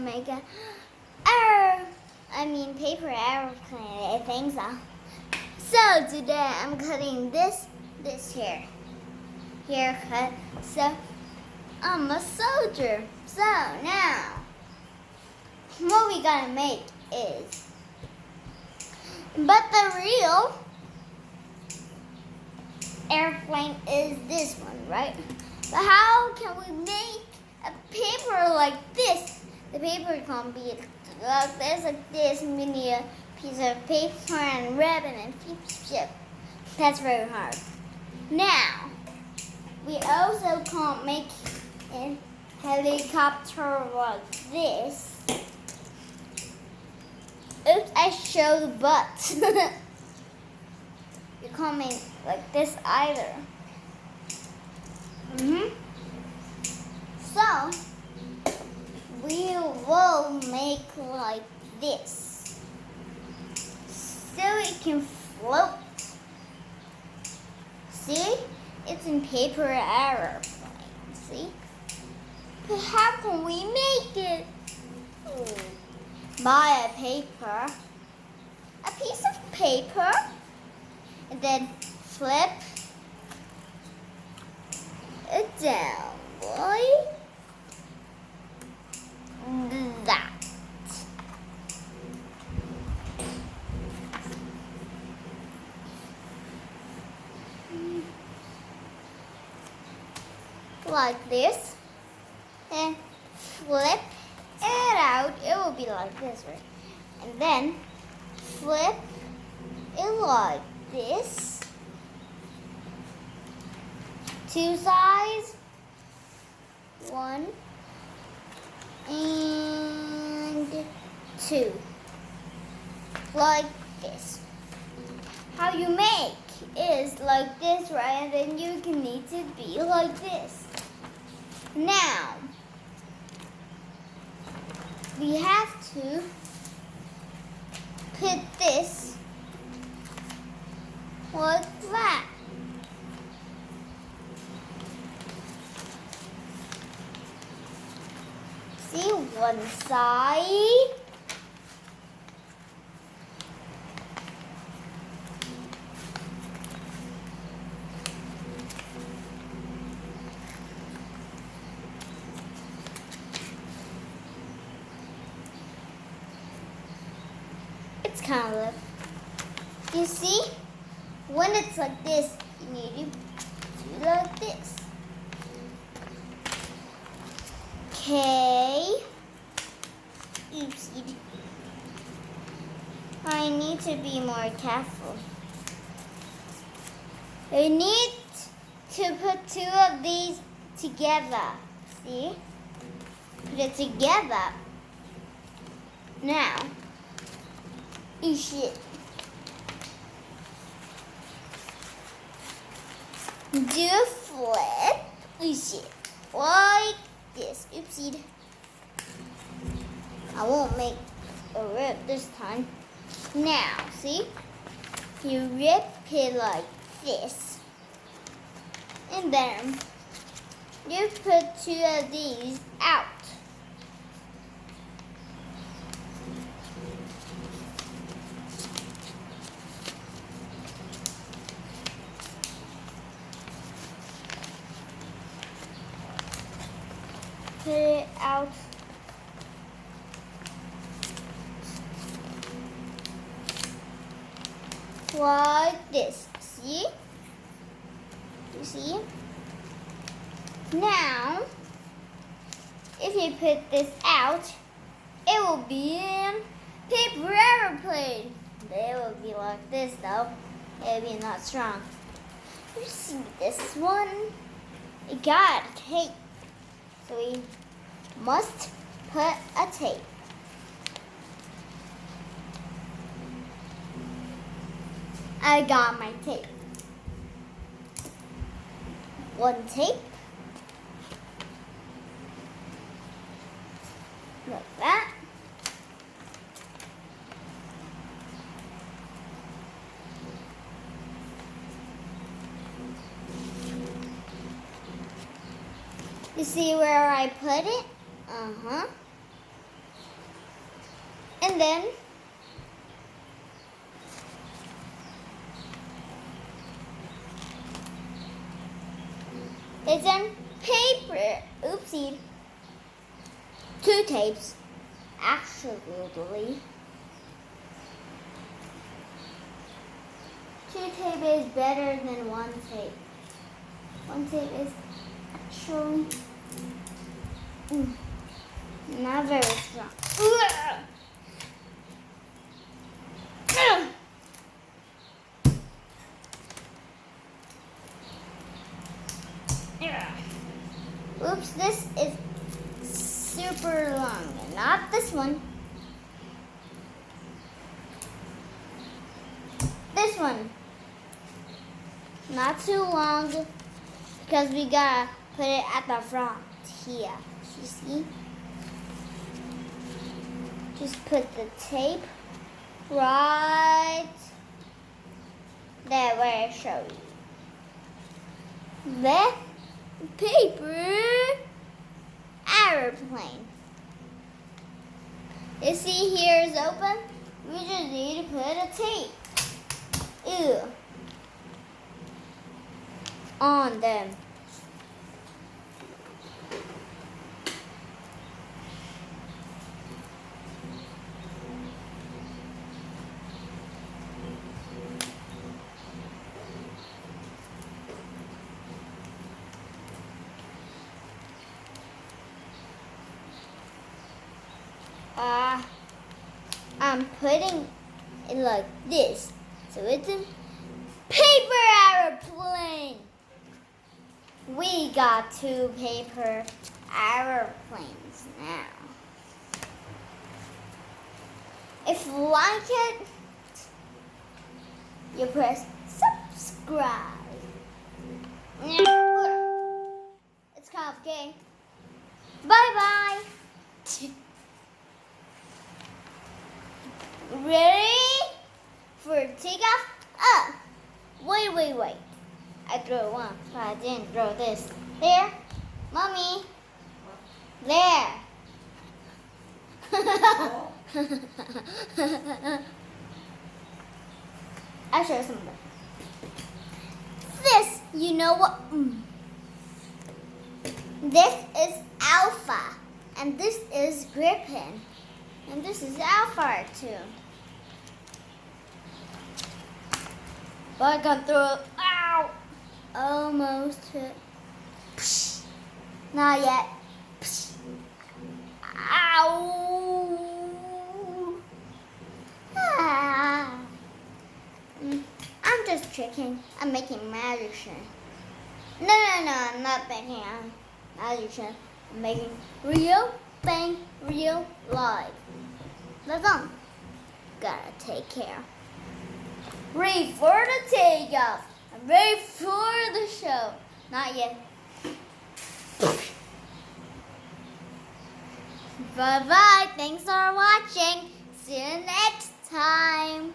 make a paper airplane. I think so. So today I'm cutting this here. Haircut. So I'm a soldier. So now what we gotta make is, but the real airplane is this one, right? But how can we make a paper like this? The paper can't be like this, mini a piece of paper and ribbon and ship. That's very hard. Now, we also can't make a helicopter like this. Oops, I showed the butt. You can't make like this either. So we will make like this, so it can float. See, it's in paper airplane. See, but how can we make it? Buy a piece of paper, and then flip it down like that. Like this, and flip it out. It will be like this, right? And then flip it like this. Two sides, one and two, like this. How you make is like this, right? And then you can need to be like this. Now we have to put this like that. See, one side. It's kind of, you see, when it's like this, you need to do like this. Okay. Oopsie. I need to be more careful. I need to put two of these together. See? Put it together. Now, you should do a flip. You should like this. Oopsie. I won't make a rip this time. Now, see? You rip it like this. And then you put two of these out. Put it out. Like this. See? You see? Now, if you put this out, it will be in paper airplane. They will be like this though. It will be not strong. You see this one? It got tape. So we must put a tape. I got my tape. One tape. Like that. You see where I put it? And then it's on paper. Oopsie. 2 tapes. Actually, 2 tape is better than 1 tape. 1 tape is actually not very strong. Oops, this is super long. Not this one. This one. Not too long because we gotta put it at the front here. You see? Just put the tape right there where I show you. The paper airplane. You see here is open? We just need to put a tape. Ew. On them. I'm putting it like this. So it's a paper airplane. We got 2 paper airplanes now. If you like it, you press subscribe. It's complicated. Bye-bye. Ready for takeoff? Wait. I threw it once, but I didn't throw this. There, Mommy. There. I'll show you something. This, you know what? This is Alpha, and this is Griffin, and this is Alpha too. But I got through it. Ow! Almost hit. Psh. Not yet. Psh. Ow! Ah. I'm just tricking. I'm making magic shit. No, I'm not making magic shit. I'm making real bang, real live. That's all. Gotta take care. Ready for the takeoff. I'm ready for the show. Not yet. Bye-bye. Thanks for watching. See you next time.